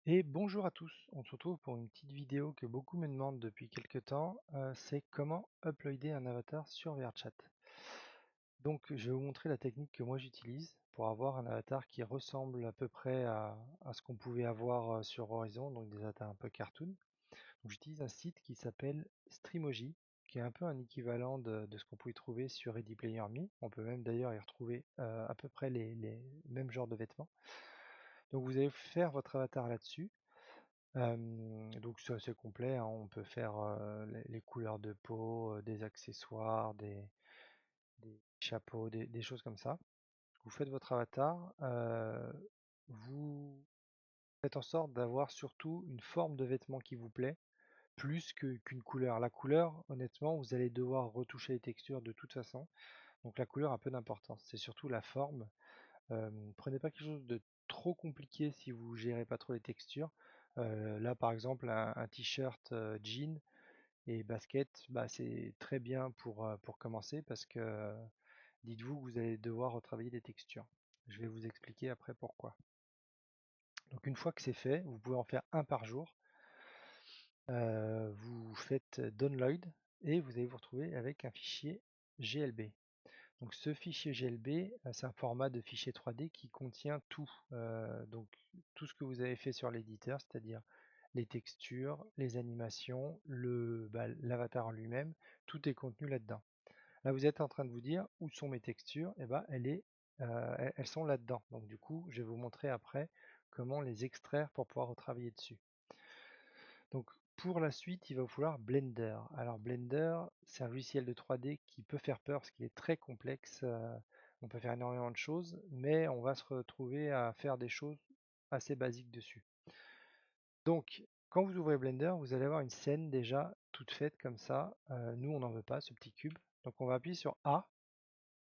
Et bonjour à tous, on se retrouve pour une petite vidéo que beaucoup me demandent depuis quelques temps, c'est comment uploader un avatar sur VRChat. Donc je vais vous montrer la technique que moi j'utilise pour avoir un avatar qui ressemble à peu près à ce qu'on pouvait avoir sur Horizon, donc des avatars un peu cartoon. Donc j'utilise un site qui s'appelle Streamoji, qui est un peu un équivalent de ce qu'on pouvait trouver sur Ready Player Me. On peut même d'ailleurs y retrouver à peu près les mêmes genres de vêtements. Donc vous allez faire votre avatar là-dessus. Donc c'est assez complet, hein. On peut faire les couleurs de peau, des accessoires, des chapeaux, des choses comme ça. Vous faites votre avatar, vous faites en sorte d'avoir surtout une forme de vêtement qui vous plaît, plus qu'une couleur. La couleur, honnêtement, vous allez devoir retoucher les textures de toute façon, donc la couleur a peu d'importance. C'est surtout la forme. Prenez pas quelque chose de trop compliqué si vous gérez pas trop les textures. Là par exemple un t-shirt jean et basket, bah, c'est très bien pour commencer parce que dites-vous que vous allez devoir retravailler les textures. Je vais vous expliquer après pourquoi. Donc une fois que c'est fait, vous pouvez en faire un par jour. Vous faites download et vous allez vous retrouver avec un fichier GLB. Donc ce fichier GLB, c'est un format de fichier 3D qui contient tout. Donc tout ce que vous avez fait sur l'éditeur, c'est-à-dire les textures, les animations, l'avatar en lui-même, tout est contenu là-dedans. Là vous êtes en train de vous dire où sont mes textures, et ben elles sont là-dedans. Donc du coup, je vais vous montrer après comment les extraire pour pouvoir retravailler dessus. Donc pour la suite, il va vous falloir Blender. Alors Blender, c'est un logiciel de 3D qui peut faire peur parce qu'il est très complexe. On peut faire énormément de choses, mais on va se retrouver à faire des choses assez basiques dessus. Donc quand vous ouvrez Blender, vous allez avoir une scène déjà toute faite comme ça. Nous, on n'en veut pas, ce petit cube. Donc on va appuyer sur A,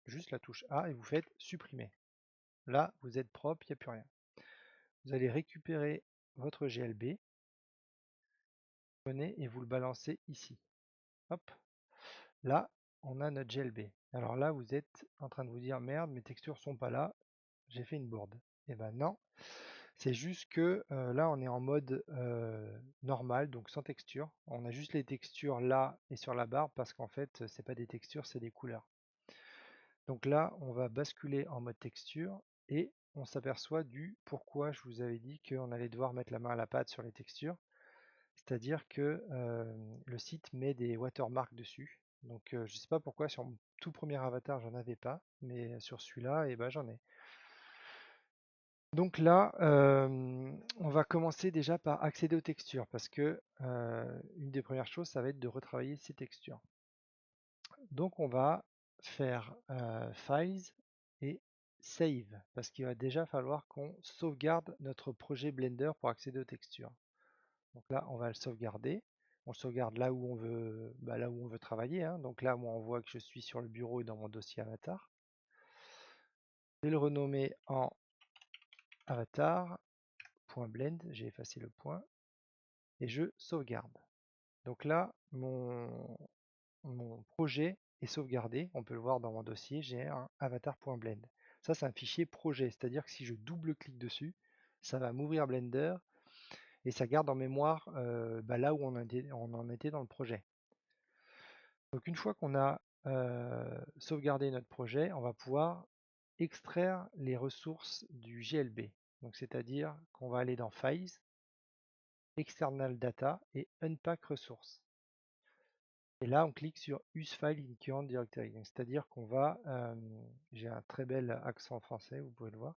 juste la touche A, et vous faites supprimer. Là, vous êtes propre, il n'y a plus rien. Vous allez récupérer votre GLB, prenez et vous le balancez ici. Hop, là, on a notre GLB. Alors là, vous êtes en train de vous dire, merde, mes textures sont pas là, j'ai fait une bourde. Et ben non, c'est juste que là, on est en mode normal, donc sans texture. On a juste les textures là et sur la barre parce qu'en fait, c'est pas des textures, c'est des couleurs. Donc là, on va basculer en mode texture et on s'aperçoit du pourquoi je vous avais dit qu'on allait devoir mettre la main à la pâte sur les textures. C'est-à-dire que le site met des watermarks dessus. Donc je ne sais pas pourquoi sur mon tout premier avatar j'en avais pas, mais sur celui-là, et ben, j'en ai. Donc là, on va commencer déjà par accéder aux textures parce que une des premières choses, ça va être de retravailler ces textures. Donc on va faire Files et Save parce qu'il va déjà falloir qu'on sauvegarde notre projet Blender pour accéder aux textures. Donc là, on va le sauvegarder. On le sauvegarde là où on veut, là où on veut travailler, hein. Donc là, moi, on voit que je suis sur le bureau et dans mon dossier avatar. Je vais le renommer en avatar.blend. J'ai effacé le point et je sauvegarde. Donc là, mon projet est sauvegardé. On peut le voir dans mon dossier. J'ai un avatar.blend. Ça, c'est un fichier projet, c'est-à-dire que si je double-clique dessus, ça va m'ouvrir Blender et ça garde en mémoire là où on en était dans le projet. Donc une fois qu'on a sauvegardé notre projet, on va pouvoir extraire les ressources du GLB. Donc c'est-à-dire qu'on va aller dans Files, External Data et Unpack Resources. Et là, on clique sur Use File in Current Directory. C'est-à-dire qu'on va, j'ai un très bel accent français, vous pouvez le voir,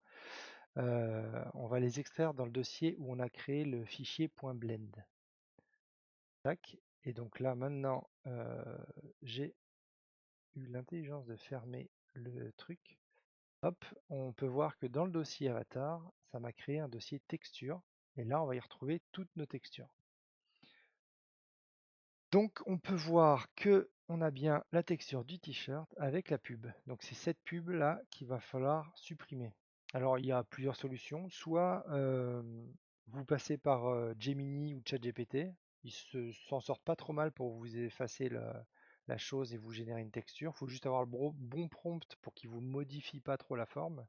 on va les extraire dans le dossier où on a créé le fichier .blend. Tac. Et donc là, maintenant, j'ai eu l'intelligence de fermer le truc. Hop, on peut voir que dans le dossier avatar, ça m'a créé un dossier texture. Et là, on va y retrouver toutes nos textures. Donc, on peut voir que on a bien la texture du t-shirt avec la pub. Donc, c'est cette pub là qu'il va falloir supprimer. Alors, il y a plusieurs solutions. Soit vous passez par Gemini ou ChatGPT. Ils s'en sortent pas trop mal pour vous effacer la chose et vous générer une texture. Il faut juste avoir le bon prompt pour qu'il vous modifie pas trop la forme.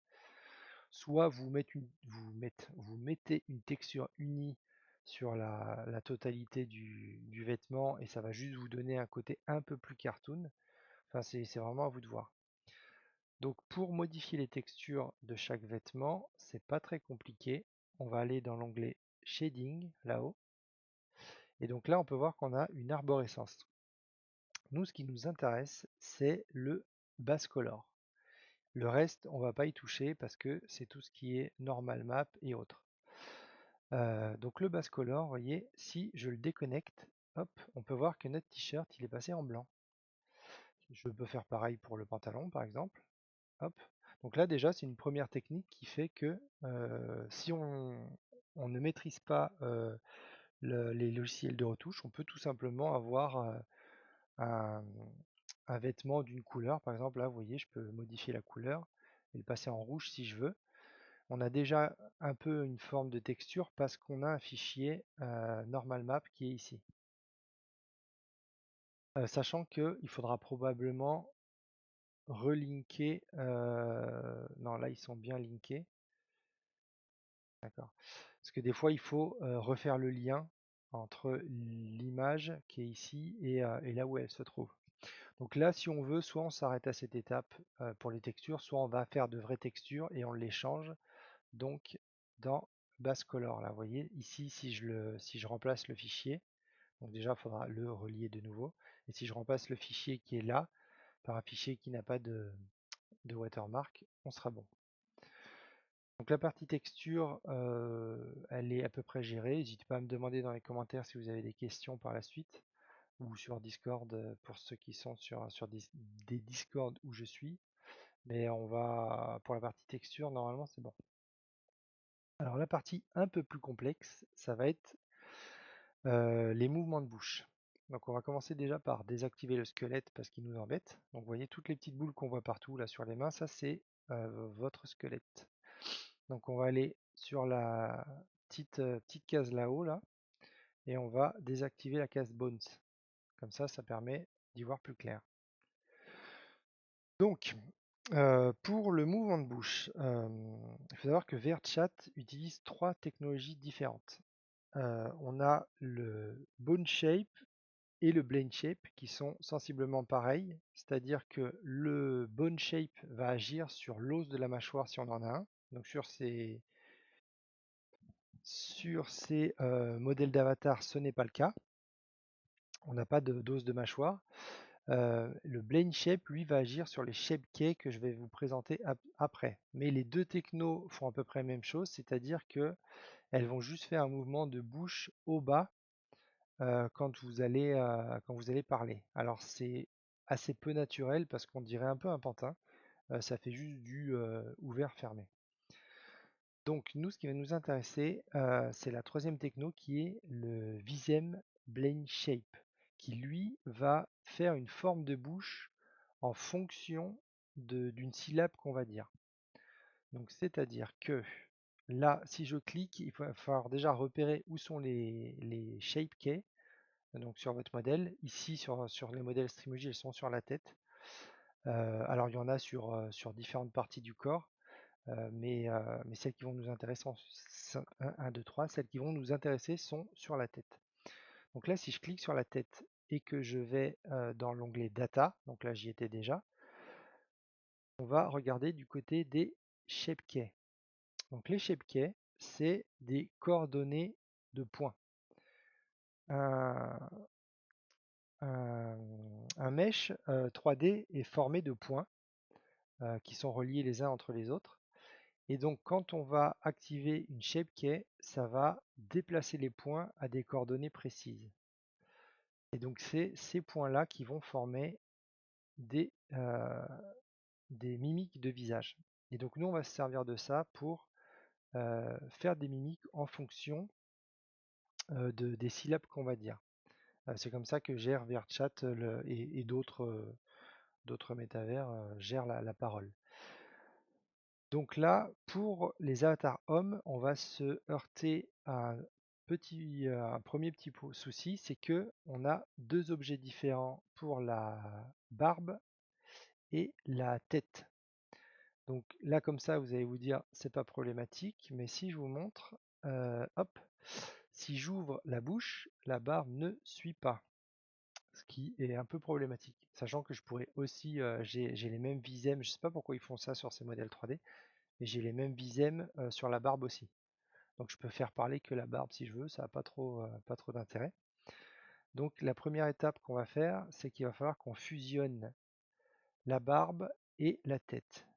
soit vous mettez une texture unie sur la totalité du vêtement et ça va juste vous donner un côté un peu plus cartoon. Enfin, c'est vraiment à vous de voir. Donc pour modifier les textures de chaque vêtement, c'est pas très compliqué. On va aller dans l'onglet Shading là-haut. Et donc là, on peut voir qu'on a une arborescence. Nous, ce qui nous intéresse, c'est le base color. Le reste, on va pas y toucher parce que c'est tout ce qui est normal map et autres. Donc le base color, vous voyez, si je le déconnecte, hop, on peut voir que notre t-shirt, il est passé en blanc. Je peux faire pareil pour le pantalon, par exemple. Hop. Donc là, déjà, c'est une première technique qui fait que si on ne maîtrise pas les logiciels de retouche, on peut tout simplement avoir un, un vêtement d'une couleur. Par exemple, là, vous voyez, je peux modifier la couleur et le passer en rouge si je veux. On a déjà un peu une forme de texture parce qu'on a un fichier normal map qui est ici. Sachant qu'il faudra probablement relinker. Non, là, ils sont bien linkés. D'accord. Parce que des fois, il faut refaire le lien entre l'image qui est ici et là où elle se trouve. Donc là, si on veut, soit on s'arrête à cette étape pour les textures, soit on va faire de vraies textures et on les change. Donc dans Base Color, là, vous voyez, ici, si je remplace le fichier, donc déjà, il faudra le relier de nouveau. Et si je remplace le fichier qui est là par un fichier qui n'a pas de watermark, on sera bon. Donc la partie texture, elle est à peu près gérée. N'hésitez pas à me demander dans les commentaires si vous avez des questions par la suite ou sur Discord pour ceux qui sont sur des Discord où je suis. Mais on va pour la partie texture, normalement c'est bon. Alors la partie un peu plus complexe, ça va être les mouvements de bouche. Donc on va commencer déjà par désactiver le squelette parce qu'il nous embête. Donc vous voyez toutes les petites boules qu'on voit partout là sur les mains, ça c'est votre squelette. Donc on va aller sur la petite case là-haut là et on va désactiver la case Bones. Comme ça permet d'y voir plus clair. Donc pour le mouvement de bouche, il faut savoir que VRChat utilise trois technologies différentes. On a le Bone Shape et le Blade Shape qui sont sensiblement pareils, c'est-à-dire que le Bone Shape va agir sur l'os de la mâchoire si on en a un. Donc sur ces modèles d'avatar, ce n'est pas le cas. On n'a pas d'os de mâchoire. Le Blade Shape, lui, va agir sur les Shape Keys que je vais vous présenter après. Mais les deux technos font à peu près la même chose, c'est-à-dire que elles vont juste faire un mouvement de bouche au bas quand vous allez parler. Alors c'est assez peu naturel parce qu'on dirait un peu un pantin. Ça fait juste du ouvert-fermé. Donc nous, ce qui va nous intéresser, c'est la troisième techno qui est le Visem Blade Shape, qui lui va faire une forme de bouche en fonction d'une syllabe qu'on va dire. Donc c'est-à-dire que là, si je clique, il va falloir déjà repérer où sont les shape keys, donc sur votre modèle. Ici, sur les modèles Streamoji, elles sont sur la tête. Alors il y en a sur différentes parties du corps. Mais celles qui vont nous intéresser, 1, 2, 3, celles qui vont nous intéresser sont sur la tête. Donc là, si je clique sur la tête et que je vais dans l'onglet Data, donc là j'y étais déjà, on va regarder du côté des Shape Keys. Donc les Shape Keys, c'est des coordonnées de points. Un, un mesh 3D est formé de points qui sont reliés les uns entre les autres. Et donc, quand on va activer une shape key, ça va déplacer les points à des coordonnées précises. Et donc, c'est ces points-là qui vont former des mimiques de visage. Et donc, nous, on va se servir de ça pour faire des mimiques en fonction des syllabes qu'on va dire. C'est comme ça que gère VRChat et d'autres métavers gèrent la parole. Donc là, pour les avatars hommes, on va se heurter à un premier petit souci, c'est que on a deux objets différents pour la barbe et la tête. Donc là, comme ça, vous allez vous dire, c'est pas problématique, mais si je vous montre, hop, si j'ouvre la bouche, la barbe ne suit pas, ce qui est un peu problématique. Sachant que je pourrais aussi, j'ai les mêmes visèmes, je sais pas pourquoi ils font ça sur ces modèles 3D, mais j'ai les mêmes visèmes sur la barbe aussi. Donc je peux faire parler que la barbe si je veux, ça n'a pas trop d'intérêt. Donc la première étape qu'on va faire, c'est qu'il va falloir qu'on fusionne la barbe et la tête.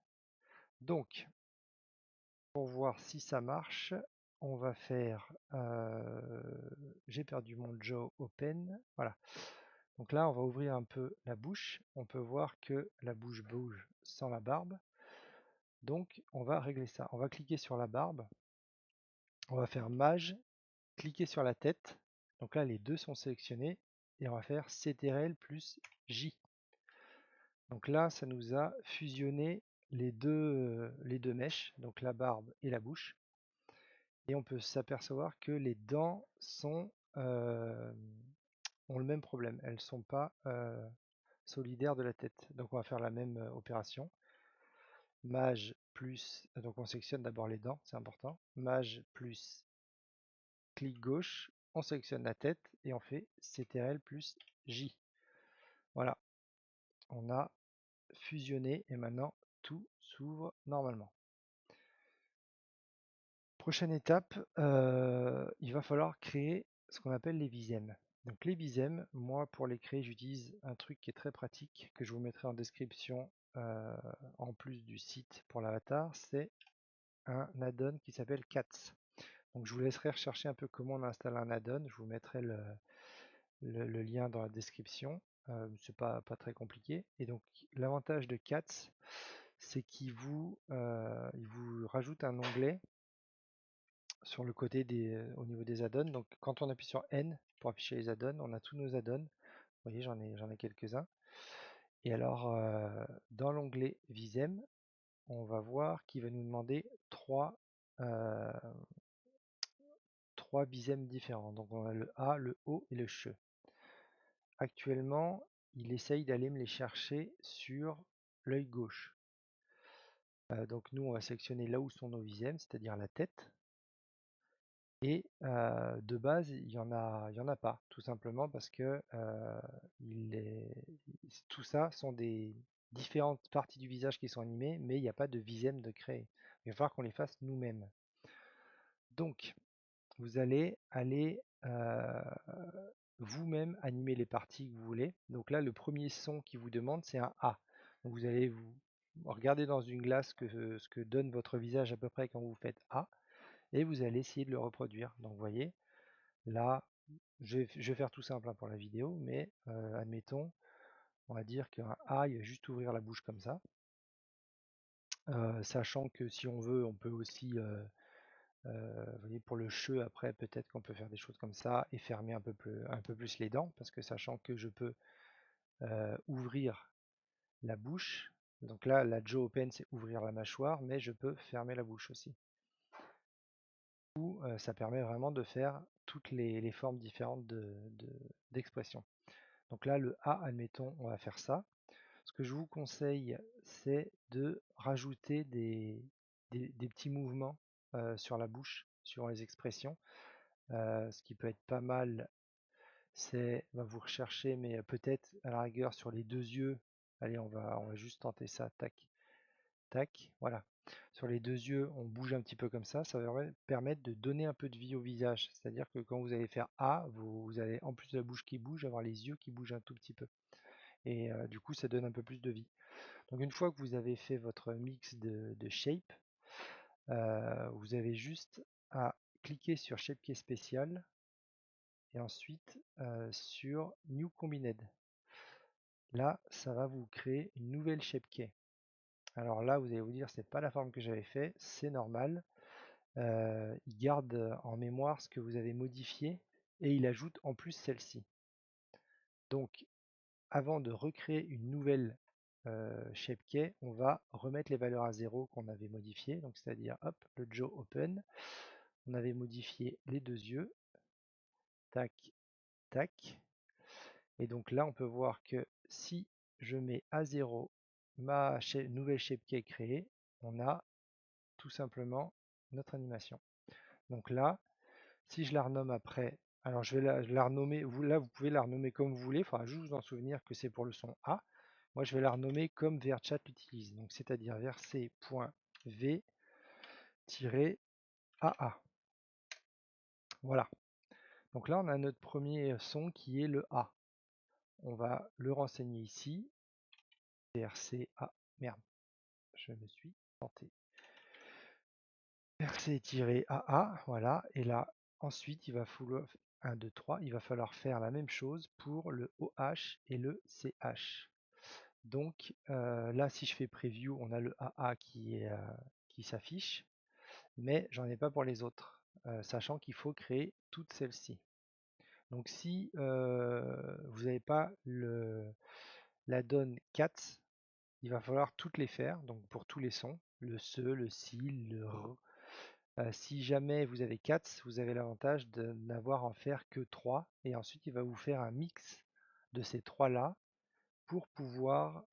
Donc, pour voir si ça marche, on va faire... j'ai perdu mon Joe Open. Voilà. Donc là, on va ouvrir un peu la bouche. On peut voir que la bouche bouge sans la barbe. Donc, on va régler ça. On va cliquer sur la barbe. On va faire Mage, cliquer sur la tête. Donc là, les deux sont sélectionnés. Et on va faire CTRL plus J. Donc là, ça nous a fusionné les deux mèches, donc la barbe et la bouche. Et on peut s'apercevoir que les dents ont le même problème. Elles ne sont pas solidaires de la tête. Donc on va faire la même opération. Mage plus, donc on sélectionne d'abord les dents, c'est important. Mage plus clic gauche, on sélectionne la tête et on fait CTRL plus J. Voilà, on a fusionné et maintenant tout s'ouvre normalement. Prochaine étape, il va falloir créer ce qu'on appelle les visèmes. Donc les visèmes, moi pour les créer j'utilise un truc qui est très pratique, que je vous mettrai en description en plus du site pour l'avatar, c'est un add-on qui s'appelle Cats. Donc je vous laisserai rechercher un peu comment on installe un add-on, je vous mettrai le lien dans la description, c'est pas très compliqué. Et donc l'avantage de Cats, c'est il vous rajoute un onglet sur le côté au niveau des add-ons. Donc quand on appuie sur N pour afficher les add-ons, on a tous nos add-ons. Vous voyez, j'en ai quelques-uns. Et alors, dans l'onglet Visem, on va voir qu'il va nous demander euh, trois Visem différents. Donc on a le A, le O et le CHE. Actuellement, il essaye d'aller me les chercher sur l'œil gauche. Donc nous, on va sélectionner là où sont nos Visem, c'est-à-dire la tête. Et de base, il y en a pas, tout simplement parce que tout ça sont des différentes parties du visage qui sont animées, mais il n'y a pas de visème de créer. Il va falloir qu'on les fasse nous-mêmes. Donc, vous allez aller vous-même animer les parties que vous voulez. Donc là, le premier son qui vous demande, c'est un A. Donc vous allez vous regarder dans une glace ce que donne votre visage à peu près quand vous faites A et vous allez essayer de le reproduire. Donc vous voyez, là, je vais faire tout simple hein, pour la vidéo, mais admettons, on va dire qu'un A, il va juste ouvrir la bouche comme ça. Sachant que si on veut, on peut aussi, vous voyez, pour le che, après, peut-être qu'on peut faire des choses comme ça et fermer un peu plus les dents, parce que sachant que je peux ouvrir la bouche, donc là, la jaw open, c'est ouvrir la mâchoire, mais je peux fermer la bouche aussi. Ça permet vraiment de faire toutes les formes différentes d'expression. Donc là, le A, admettons, on va faire ça. Ce que je vous conseille, c'est de rajouter des petits mouvements sur la bouche, sur les expressions. Ce qui peut être pas mal, c'est vous rechercher, mais peut-être à la rigueur sur les deux yeux. Allez, on va juste tenter ça. Tac, tac, voilà. Sur les deux yeux, on bouge un petit peu comme ça va permettre de donner un peu de vie au visage. C'est-à-dire que quand vous allez faire A, vous allez, en plus de la bouche qui bouge, avoir les yeux qui bougent un tout petit peu. Et du coup, ça donne un peu plus de vie. Donc une fois que vous avez fait votre mix de shape, vous avez juste à cliquer sur Shape Key spécial et ensuite sur New Combined. Là, ça va vous créer une nouvelle Shape Key. Alors là, vous allez vous dire, c'est pas la forme que j'avais fait, c'est normal. Il garde en mémoire ce que vous avez modifié et il ajoute en plus celle-ci. Donc, avant de recréer une nouvelle shape key, on va remettre les valeurs à zéro qu'on avait modifiées. Donc, c'est-à-dire, hop, le jaw open. On avait modifié les deux yeux. Tac, tac. Et donc là, on peut voir que si je mets à zéro ma nouvelle shape key créée, on a tout simplement notre animation. Donc là, si je la renomme après, alors je vais la renommer, là vous pouvez la renommer comme vous voulez, il faudra juste vous en souvenir que c'est pour le son A. Moi je vais la renommer comme VRChat l'utilise, donc c'est-à-dire verc.v-AA. Voilà. Donc là on a notre premier son qui est le A. On va le renseigner ici. VRC-A. Merde, je me suis planté. RC-AA, voilà, et là, ensuite, il va falloir 1, 2, 3, il va falloir faire la même chose pour le OH et le CH. Donc là, si je fais preview, on a le AA qui s'affiche, mais j'en ai pas pour les autres, sachant qu'il faut créer toutes celles-ci. Donc si vous n'avez pas la donne cats, il va falloir toutes les faire, donc pour tous les sons, le se, le si, le r. Si jamais vous avez 4, vous avez l'avantage de n'avoir à en faire que 3 et ensuite il va vous faire un mix de ces 3 là pour pouvoir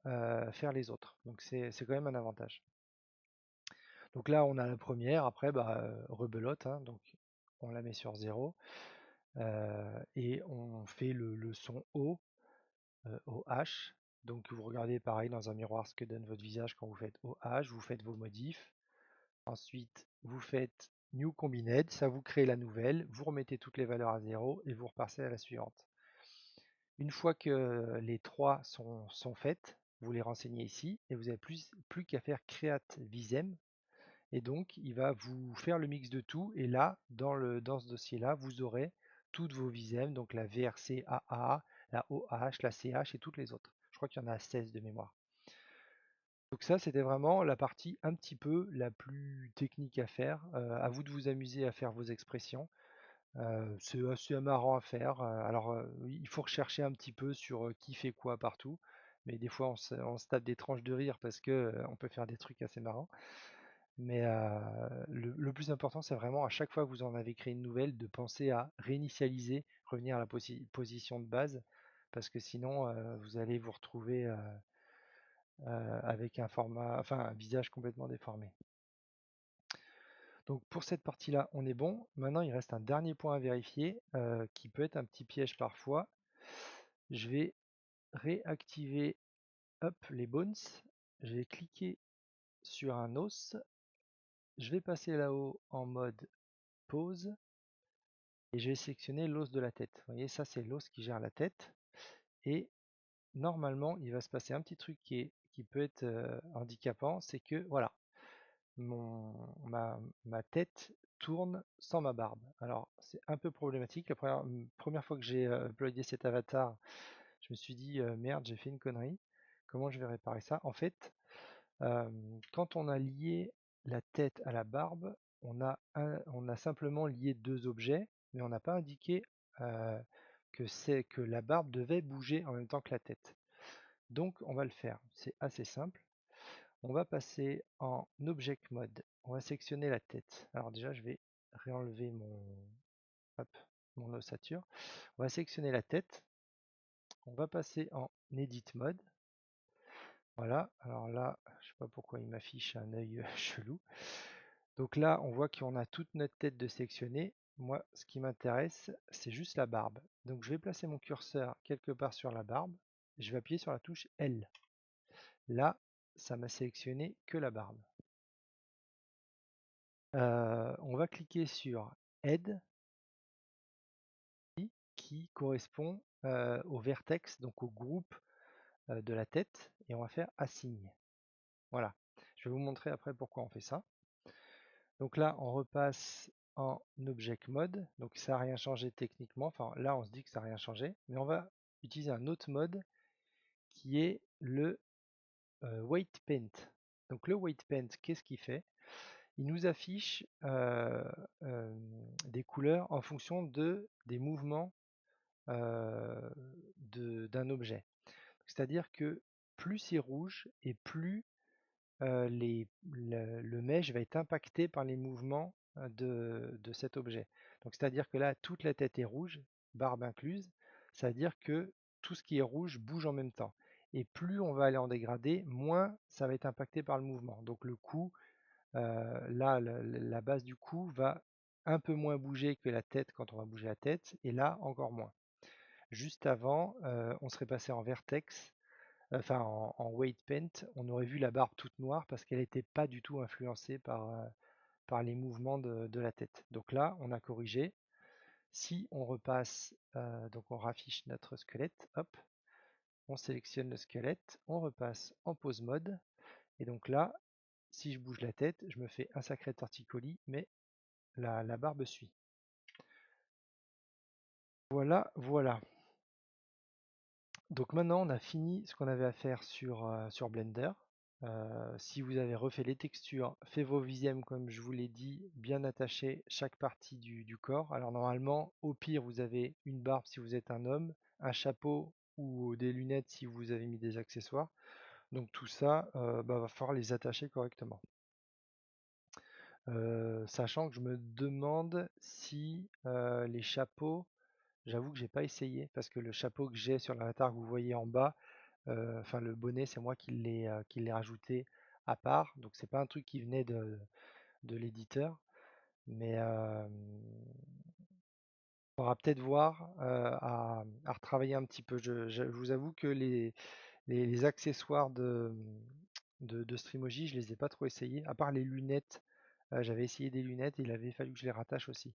faire les autres. Donc c'est quand même un avantage. Donc là on a la première, après rebelote, hein, donc on la met sur 0 et on fait le son O, OH. Donc vous regardez pareil dans un miroir ce que donne votre visage quand vous faites OH, vous faites vos modifs. Ensuite, vous faites New Combined, ça vous crée la nouvelle, vous remettez toutes les valeurs à 0 et vous repassez à la suivante. Une fois que les trois sont faites, vous les renseignez ici et vous n'avez plus qu'à faire Create Visem et donc il va vous faire le mix de tout et là, dans ce dossier-là, vous aurez toutes vos Visem, donc la VRC AA, la OH, la CH et toutes les autres. Je crois qu'il y en a 16 de mémoire. Donc ça, c'était vraiment la partie un petit peu la plus technique à faire. À vous de vous amuser à faire vos expressions. C'est assez marrant à faire. Alors, oui, il faut rechercher un petit peu sur qui fait quoi partout. Mais des fois, on se tape des tranches de rire parce que on peut faire des trucs assez marrants. Mais le plus important, c'est vraiment à chaque fois que vous en avez créé une nouvelle, de penser à réinitialiser, revenir à la position de base, parce que sinon, vous allez vous retrouver avec un visage complètement déformé. Donc pour cette partie-là, on est bon. Maintenant, il reste un dernier point à vérifier qui peut être un petit piège parfois. Je vais réactiver les bones. Je vais cliquer sur un os. Je vais passer là-haut en mode pause et je vais sélectionner l'os de la tête. Vous voyez, ça c'est l'os qui gère la tête. Et normalement, il va se passer un petit truc qui peut être handicapant, c'est que voilà, ma tête tourne sans ma barbe. Alors c'est un peu problématique. La première fois que j'ai uploadé cet avatar, je me suis dit merde, j'ai fait une connerie. Comment je vais réparer ça? En fait, quand on a lié la tête à la barbe, on a simplement lié deux objets, mais on n'a pas indiqué que la barbe devait bouger en même temps que la tête. Donc on va le faire. C'est assez simple. On va passer en Object Mode. On va sélectionner la tête. Alors déjà, je vais réenlever mon ossature. On va sélectionner la tête. On va passer en Edit Mode. Voilà. Alors là, je sais pas pourquoi il m'affiche un œil chelou. Donc là, on voit qu'on a toute notre tête de sélectionner. Moi, ce qui m'intéresse, c'est juste la barbe. Donc je vais placer mon curseur quelque part sur la barbe. Je vais appuyer sur la touche L. Là, ça m'a sélectionné que la barbe. On va cliquer sur Head qui correspond au vertex, donc au groupe de la tête, et on va faire Assign. Voilà. Je vais vous montrer après pourquoi on fait ça. Donc là, on repasse en Object Mode. Donc ça n'a rien changé techniquement. Enfin, là, on se dit que ça n'a rien changé. Mais on va utiliser un autre mode qui est le Weight Paint. Donc le Weight Paint, qu'est-ce qu'il fait? Il nous affiche des couleurs en fonction des mouvements d'un objet. C'est-à-dire que plus c'est rouge et plus le mesh va être impacté par les mouvements de cet objet. Donc c'est-à-dire que là, toute la tête est rouge, barbe incluse, c'est-à-dire que tout ce qui est rouge bouge en même temps. et plus on va aller en dégradé, moins ça va être impacté par le mouvement. Donc le cou, là, la base du cou va un peu moins bouger que la tête quand on va bouger la tête, et là encore moins. Juste avant, on serait passé en vertex, enfin en weight paint, on aurait vu la barbe toute noire parce qu'elle n'était pas du tout influencée par les mouvements de la tête. Donc là, on a corrigé. Si on repasse, donc on raffiche notre squelette, hop, on sélectionne le squelette, on repasse en pose mode, et donc là, si je bouge la tête, je me fais un sacré torticolis, mais la barbe suit. Voilà, voilà. Donc maintenant, on a fini ce qu'on avait à faire sur Blender. Si vous avez refait les textures, fait vos visièmes comme je vous l'ai dit, bien attaché chaque partie du corps. Alors normalement, au pire, vous avez une barbe si vous êtes un homme, un chapeau ou des lunettes si vous avez mis des accessoires. Donc tout ça, va falloir les attacher correctement. Sachant que je me demande si les chapeaux, j'avoue que j'ai pas essayé parce que le chapeau que j'ai sur l'avatar que vous voyez en bas, enfin le bonnet, c'est moi qui l'ai rajouté à part, donc c'est pas un truc qui venait de l'éditeur, mais on faudra peut-être voir à retravailler un petit peu. Je vous avoue que les accessoires de Streamoji, je les ai pas trop essayés, à part les lunettes. J'avais essayé des lunettes et il avait fallu que je les rattache aussi.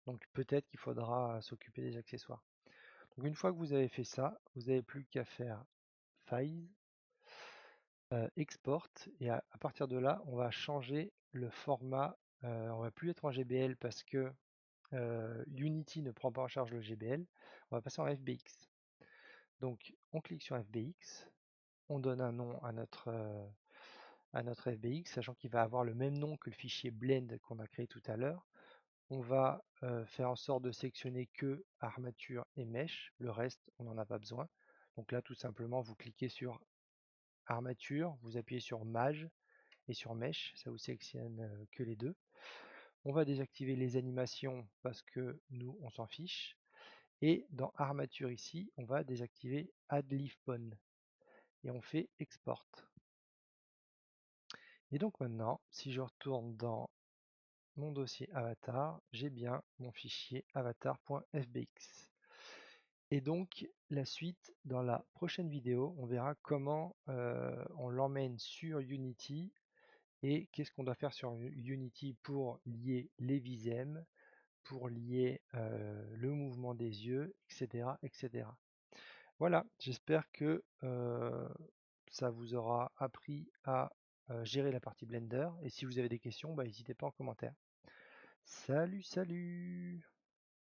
Donc peut-être qu'il faudra s'occuper des accessoires. Donc une fois que vous avez fait ça, vous n'avez plus qu'à faire Files, Export, et à partir de là, on va changer le format. On va plus être en GBL parce que Unity ne prend pas en charge le GBL. On va passer en FBX. Donc on clique sur FBX, on donne un nom à notre FBX, sachant qu'il va avoir le même nom que le fichier blend qu'on a créé tout à l'heure. On va faire en sorte de sélectionner que armature et mesh, le reste on n'en a pas besoin. Donc là tout simplement vous cliquez sur armature, vous appuyez sur mage et sur mesh, ça vous sélectionne que les deux. On va désactiver les animations parce que nous on s'en fiche. Et dans armature ici, on va désactiver add leaf pone et on fait export. Et donc maintenant, si je retourne dans mon dossier avatar, j'ai bien mon fichier avatar.fbx. Et donc la suite, dans la prochaine vidéo, on verra comment on l'emmène sur Unity et qu'est-ce qu'on doit faire sur Unity pour lier les visèmes, pour lier le mouvement des yeux, etc. etc. Voilà, j'espère que ça vous aura appris à gérer la partie Blender. Et si vous avez des questions, n'hésitez pas en commentaire. Salut, salut!